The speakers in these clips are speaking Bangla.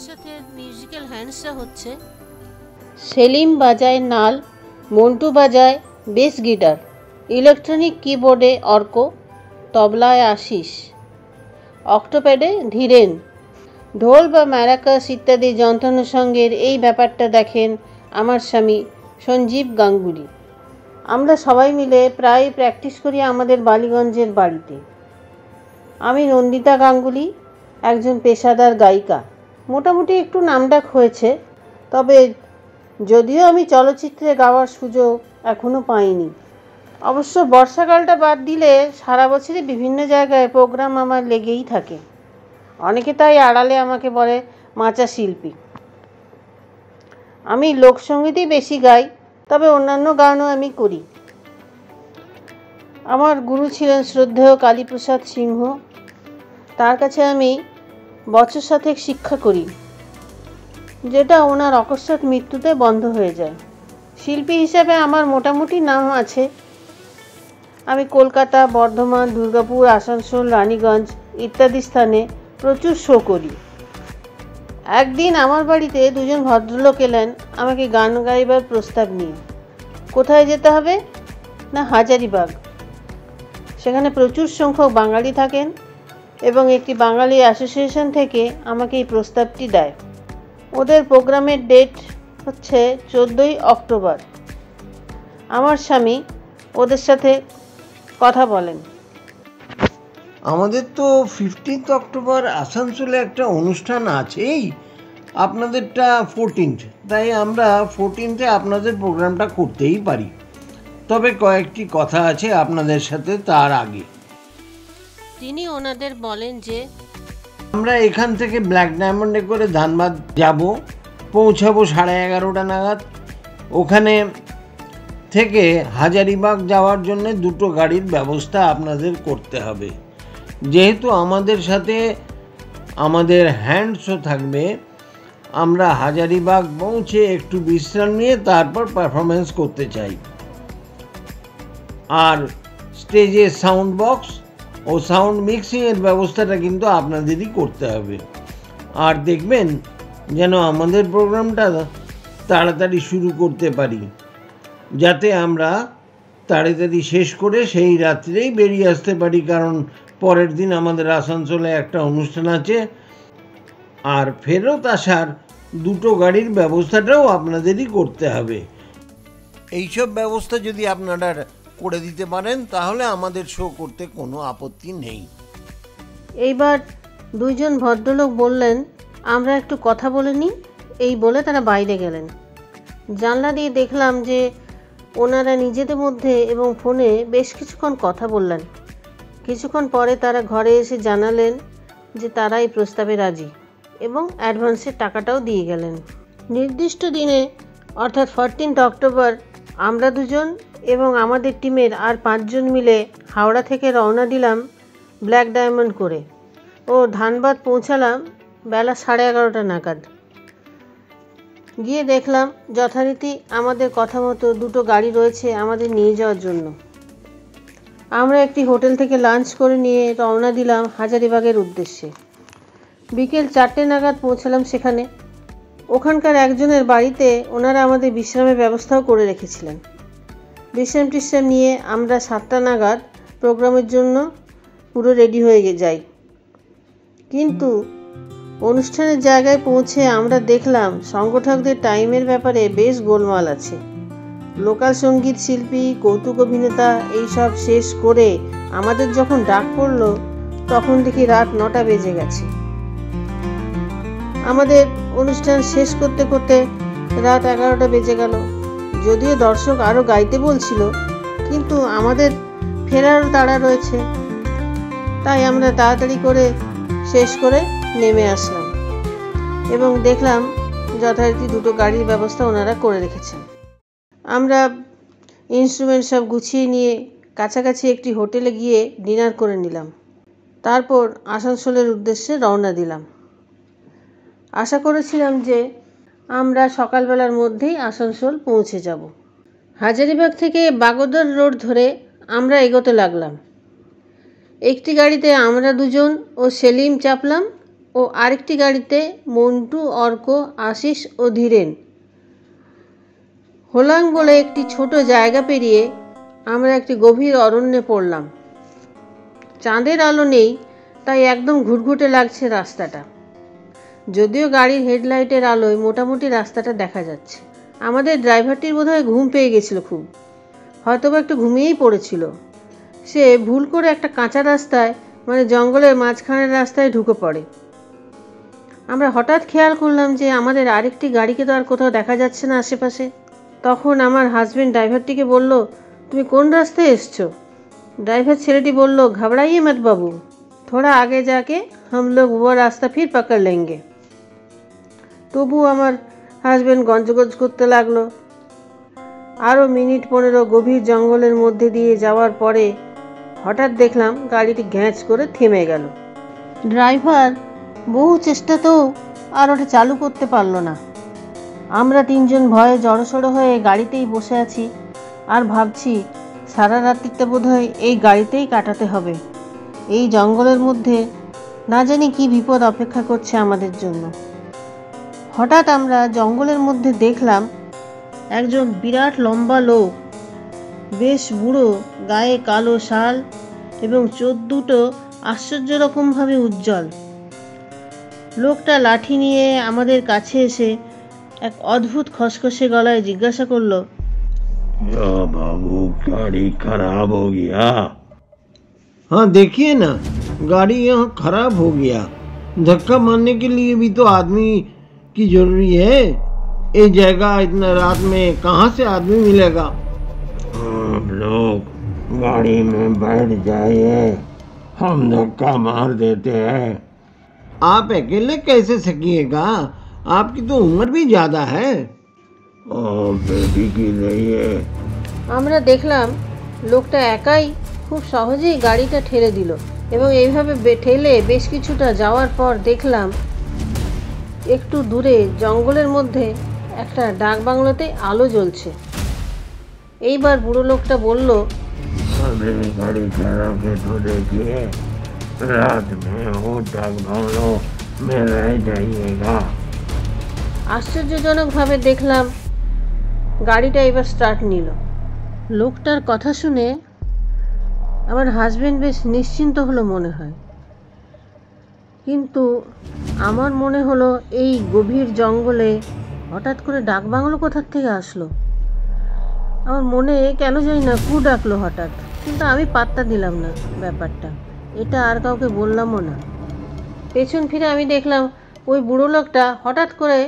সাথে মিউজিক্যাল হ্যান্ডসরা হচ্ছে সেলিম বাজায় নাল, মন্টু বাজায় বেস গিটার, ইলেকট্রনিক কিবোর্ডে অর্ক, তবলায় আশিস, অক্টোপ্যাডে ধীরেন, ঢোল বা ম্যারাকাস ইত্যাদি যন্ত্রানুষঙ্গের এই ব্যাপারটা দেখেন আমার স্বামী সঞ্জীব গাঙ্গুলি। আমরা সবাই মিলে প্রায় প্র্যাকটিস করি আমাদের বালিগঞ্জের বাড়িতে। আমি নন্দিতা গাঙ্গুলি, একজন পেশাদার গায়িকা। মোটামুটি একটু নামডাক হয়েছে, তবে যদিও আমি চলচ্চিত্রে গাওয়ার সুযোগ এখনও পাইনি। অবশ্য বর্ষাকালটা বাদ দিলে সারা বছরই বিভিন্ন জায়গায় প্রোগ্রাম আমার লেগেই থাকে। অনেকে তাই আড়ালে আমাকে বলে মাচা শিল্পী। আমি লোকসঙ্গীতই বেশি গাই, তবে অন্যান্য গানও আমি করি। আমার গুরু ছিলেন শ্রদ্ধেয় কালীপ্রসাদ সিংহ। তার কাছে আমি বছর সাতেক শিক্ষা করি, যেটা ওনার অকস্মাৎ মৃত্যুতে বন্ধ হয়ে যায়। শিল্পী হিসেবে আমার মোটামুটি নাম আছে। আমি কলকাতা, বর্ধমান, দুর্গাপুর, আসানসোল, রানীগঞ্জ ইত্যাদি স্থানে প্রচুর শো করি। একদিন আমার বাড়িতে দুজন ভদ্রলোক এলেন আমাকে গান গাইবার প্রস্তাব নিয়ে। কোথায় যেতে হবে? না, হাজারিবাগ। সেখানে প্রচুর সংখ্যক বাঙালি থাকেন এবং একটি বাঙালি অ্যাসোসিয়েশন থেকে আমাকে এই প্রস্তাবটি দেয়। ওদের প্রোগ্রামের ডেট হচ্ছে 14ই অক্টোবর। আমার স্বামী ওদের সাথে কথা বলেন। আমাদের তো 15 অক্টোবর আসানসোলে একটা অনুষ্ঠান আছেই, আপনাদেরটা 14, তাই আমরা 14-এ আপনাদের প্রোগ্রামটা করতেই পারি। তবে কয়েকটি কথা আছে আপনাদের সাথে তার আগে। তিনি ওনাদের বলেন যে আমরা এখান থেকে ব্ল্যাক ডায়মন্ডে করে ধানবাদ যাব, পৌঁছাবো 11:30 নাগাদ। ওখানে থেকে হাজারিবাগ যাওয়ার জন্য দুটো গাড়ির ব্যবস্থা আপনাদের করতে হবে। যেহেতু আমাদের সাথে আমাদের হ্যান্ড শো থাকবে, আমরা হাজারিবাগ পৌঁছে একটু বিশ্রাম নিয়ে তারপর পারফরমেন্স করতে চাই। আর স্টেজে সাউন্ড বক্স ও সাউন্ড মিক্সিংয়ের ব্যবস্থাটা কিন্তু আপনাদেরই করতে হবে। আর দেখবেন যেন আমাদের প্রোগ্রামটা তাড়াতাড়ি শুরু করতে পারি, যাতে আমরা তাড়াতাড়ি শেষ করে সেই রাত্রেই বেরিয়ে আসতে পারি, কারণ পরের দিন আমাদের আসানসোলে একটা অনুষ্ঠান আছে। আর ফেরত আসার দুটো গাড়ির ব্যবস্থাটাও আপনাদেরই করতে হবে। এইসব ব্যবস্থা যদি আপনারা করে দিতে পারেন তাহলে আমাদের শো করতে কোনো আপত্তি নেই। এইবার দুইজন ভদ্রলোক বললেন আমরা একটু কথা বলে নিই। এই বলে তারা বাইরে গেলেন। জানলা দিয়ে দেখলাম যে ওনারা নিজেদের মধ্যে এবং ফোনে বেশ কিছুক্ষণ কথা বললেন। কিছুক্ষণ পরে তারা ঘরে এসে জানালেন যে তারা এই প্রস্তাবে রাজি এবং অ্যাডভান্সের টাকাটাও দিয়ে গেলেন। নির্দিষ্ট দিনে অর্থাৎ 14 অক্টোবর আমরা দুজন এবং আমাদের টিমের আর 5 জন মিলে হাওড়া থেকে রওনা দিলাম ব্ল্যাক ডায়মন্ড করে ও ধানবাদ পৌঁছালাম বেলা 11:30 নাগাদ। গিয়ে দেখলাম যথারীতি আমাদের কথা মতো দুটো গাড়ি রয়েছে আমাদের নিয়ে যাওয়ার জন্য। আমরা একটি হোটেল থেকে লাঞ্চ করে নিয়ে রওনা দিলাম হাজারিবাগের উদ্দেশ্যে। বিকেল 4টে নাগাদ পৌঁছালাম সেখানে। ওখানকার একজনের বাড়িতে ওনারা আমাদের বিশ্রামের ব্যবস্থাও করে রেখেছিলেন। বিশ্রাম টিশ্রাম নিয়ে আমরা 7টা নাগাদ প্রোগ্রামের জন্য পুরো রেডি হয়ে যাই। কিন্তু অনুষ্ঠানের জায়গায় পৌঁছে আমরা দেখলাম সংগঠকদের টাইমের ব্যাপারে বেশ গোলমাল আছে। লোকাল সঙ্গীত শিল্পী, কৌতুক অভিনেতা এইসব শেষ করে আমাদের যখন ডাক পড়ল তখন দেখি রাত 9টা বেজে গেছে। আমাদের অনুষ্ঠান শেষ করতে করতে রাত 11টা বেজে গেল। যদিও দর্শক আরও গাইতে বলছিল, কিন্তু আমাদের ফেরারও তাড়া রয়েছে। তাই আমরা তাড়াতাড়ি করে শেষ করে নেমে আসলাম এবং দেখলাম যথারীতি দুটো গাড়ির ব্যবস্থা ওনারা করে রেখেছেন। আমরা ইনস্ট্রুমেন্ট সব গুছিয়ে নিয়ে কাছাকাছি একটি হোটেলে গিয়ে ডিনার করে নিলাম। তারপর আসানসোলের উদ্দেশ্যে রওনা দিলাম। আশা করেছিলাম যে আমরা সকালবেলার মধ্যেই আসানসোল পৌঁছে যাব। হাজারিবাগ থেকে বাগোদর রোড ধরে আমরা এগোতে লাগলাম। একটি গাড়িতে আমরা দুজন ও সেলিম চাপলাম ও আরেকটি গাড়িতে মন্টু, অর্ক, আশিস ও ধীরেন। হোলাং বলে একটি ছোট জায়গা পেরিয়ে আমরা একটি গভীর অরণ্যে পড়লাম। চাঁদের আলো নেই, তাই একদম ঘুটঘুটে লাগছে রাস্তাটা। যদিও গাড়ির হেডলাইটের আলোয় মোটামুটি রাস্তাটা দেখা যাচ্ছে। আমাদের ড্রাইভারটির বোধহয় ঘুম পেয়ে গেছিল খুব, হয়তোবা একটু ঘুমিয়েই পড়েছিল। সে ভুল করে একটা কাঁচা রাস্তায়, মানে জঙ্গলের মাঝখানের রাস্তায় ঢুকে পড়ে। আমরা হঠাৎ খেয়াল করলাম যে আমাদের আরেকটি গাড়িকে তো আর কোথাও দেখা যাচ্ছে না আশেপাশে। তখন আমার হাজবেন্ড ড্রাইভারটিকে বলল, তুমি কোন রাস্তায় এসছো? ड्राइवर ছেলেটি বলল, घबराइए मत बाबू, थोड़ा आगे जाके हम लोग वो रास्ता फिर पकड़ लेंगे। তবু আমার হাজবেন্ড গঞ্জগঞ্জ করতে লাগলো। আরও মিনিট 15 গভীর জঙ্গলের মধ্যে দিয়ে যাওয়ার পরে হঠাৎ দেখলাম গাড়িটি গ্যাঁচ করে থেমে গেল। ড্রাইভার বহু চেষ্টাতেও আর ওটা চালু করতে পারলো না। আমরা তিনজন ভয়ে জড়সড় হয়ে গাড়িতেই বসে আছি আর ভাবছি সারা রাত্রিটা বোধহয় এই গাড়িতেই কাটাতে হবে। এই জঙ্গলের মধ্যে না জানি কি বিপদ অপেক্ষা করছে আমাদের জন্য। হঠাৎ আমরা জঙ্গলের মধ্যে দেখলাম একজন বিরাট লম্বা লোক, বেশ বুড়ো, গায়ে কালো শাল এবং চোখ দুটো আশ্চর্য রকমভাবে উজ্জ্বল। লোকটা লাঠি নিয়ে আমাদের কাছে এসে এক অদ্ভুত খসখসে গলায় জিজ্ঞাসা করলো, बाबू गाड़ी खराब हो गया। हाँ देखिए ना, गाड़ी यहाँ खराब हो गया। धक्का मारने के लिए भी तो आदमी की जरूरी है। ये जगह इतना रात में कहाँ से आदमी मिलेगा? आप लोग गाड़ी में बैठ जाइए, हम धक्का मार देते हैं। आप अकेले कैसे सकिएगा? आपकी तो उम्र भी ज्यादा है। আমরা দেখলাম লোকটা একাই খুব সহজেই গাড়িটা ঠেলে দিল এবং এইভাবে ঠেলে বেশ কিছুটা যাওয়ার পর দেখলাম একটু দূরে জঙ্গলের মধ্যে একটা ডাক বাংলোতে আলো জ্বলছে। এইবার বুড়ো লোকটা বলল, गाड़ी खराब के तो देखिए, रात में वो डाक बांग्लो में रह जाइएगा। আশ্চর্যজনকভাবে দেখলাম গাড়িটা এবার স্টার্ট নিল। লোকটার কথা শুনে আমার হাজবেন্ড বেশ নিশ্চিন্ত হলো মনে হয়, কিন্তু আমার মনে হলো এই গভীর জঙ্গলে হঠাৎ করে ডাক বাংলো কোথার থেকে আসলো। আমার মনে কেন জানি না কু ডাকলো হঠাৎ, কিন্তু আমি পাত্তা দিলাম না ব্যাপারটা, এটা আর কাউকে বললামও না। পেছন ফিরে আমি দেখলাম ওই বুড়ো লোকটা হঠাৎ করে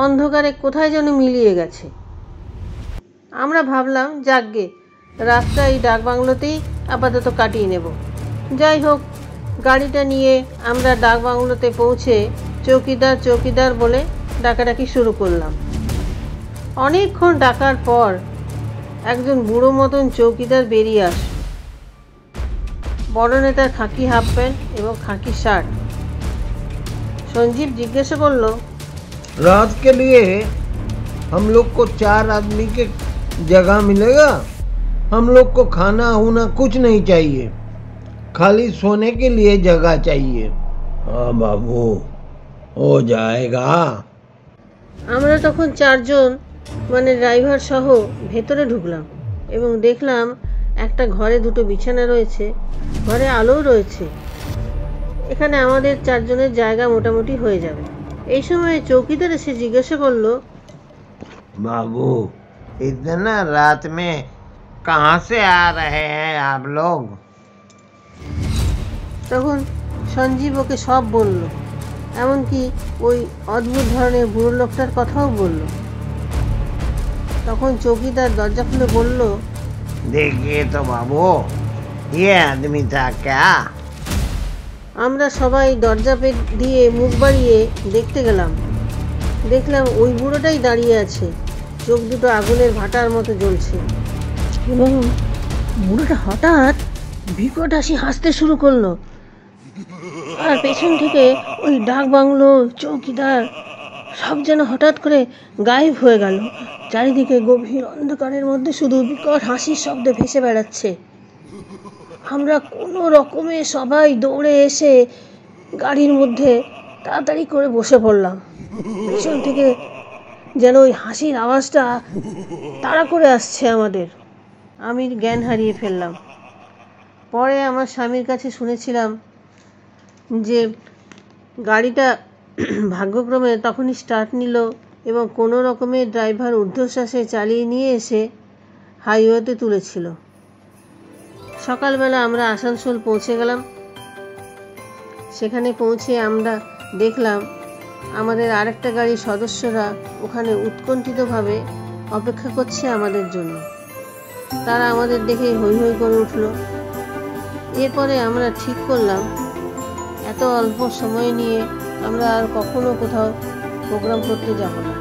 অন্ধকারে কোথায় যেন মিলিয়ে গেছে। আমরা ভাবলাম যাকগে রাতটা এই ডাক বাংলোতেই আপাতত কাটিয়ে নেব। যাই হোক, গাড়িটা নিয়ে আমরা ডাক বাংলোতে পৌঁছে চৌকিদার চৌকিদার বলে ডাকাডাকি শুরু করলাম। অনেকক্ষণ ডাকার পর একজন বুড়ো মতন চৌকিদার বেরিয়ে আসে। বড় নেতার খাকি হাফ প্যান্ট এবং খাকি শার্ট। সঞ্জীব জিজ্ঞাসা করলো, रात के लिए हम लोग को 4 आदमी के जगह मिलेगा? हम लोग को खाना होना कुछ नहीं चाहिए, खाली सोने के लिए जगह चाहिए। हाँ बाबू, हो जाएगा। আমরা তখন 4 জন মানে ড্রাইভার সহ ভেতরে ঢুকলাম এবং দেখলাম একটা ঘরে 2টো বিছানা রয়েছে, ঘরে আলোও রয়েছে। এখানে আমাদের 4 জনের জায়গা মোটামুটি হয়ে যাবে। এই সময় চৌকিদার এসে জিজ্ঞাসা করলো, बाबू इतना रात में कहाँ से आ रहे हैं आप लोग? তখন সঞ্জীব ওকে সব বলল, এমনকি ওই অদ্ভুত ধরনের বুড়ো লোকটার কথাও বলল। তখন চৌকিদার দরজা খুলে বলল, देखिए तो बाबू, ये आदमी था क्या? আমরা সবাই দরজা দিয়ে মুখ বাড়িয়ে দেখতে গেলাম। দেখলাম ওই বুড়োটাই দাঁড়িয়ে আছে, চোখ দুটো আগুনের ভাটার মতো জ্বলছে এবং বুড়োটা হঠাৎ বিকট হাসি হাসতে শুরু করলো। আর পেছন থেকে ওই ডাক বাংলো, চৌকিদার সব যেন হঠাৎ করে গায়েব হয়ে গেল। চারিদিকে গভীর অন্ধকারের মধ্যে শুধু বিকট হাসির শব্দ ভেসে বেড়াচ্ছে। আমরা কোনো রকমে সবাই দৌড়ে এসে গাড়ির মধ্যে তাড়াতাড়ি করে বসে পড়লাম। পেছন থেকে যেন ওই হাসির আওয়াজটা তাড়া করে আসছে আমাদের। আমি জ্ঞান হারিয়ে ফেললাম। পরে আমার স্বামীর কাছে শুনেছিলাম যে গাড়িটা ভাগ্যক্রমে তখনই স্টার্ট নিল এবং কোনো রকমে ড্রাইভার ঊর্ধ্বশ্বাসে চালিয়ে নিয়ে এসে হাইওয়েতে তুলেছিল। সকালবেলা আমরা আসানসোল পৌঁছে গেলাম। সেখানে পৌঁছে আমরা দেখলাম আমাদের আরেকটা গাড়ির সদস্যরা ওখানে উৎকণ্ঠিতভাবে অপেক্ষা করছে আমাদের জন্য। তারা আমাদের দেখেই হৈ হৈ করে উঠল। এরপরে আমরা ঠিক করলাম এত অল্প সময় নিয়ে আমরা আর কখনো কোথাও প্রোগ্রাম করতে যাব না।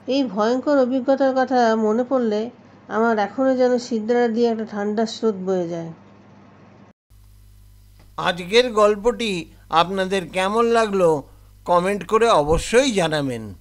এই ভয়ঙ্কর অভিজ্ঞতার কথা মনে পড়লে আমার এখনও যেন সিদ্ধারা দিয়ে একটা ঠান্ডা স্রোত বয়ে যায়। আজকের গল্পটি আপনাদের কেমন লাগলো কমেন্ট করে অবশ্যই জানাবেন।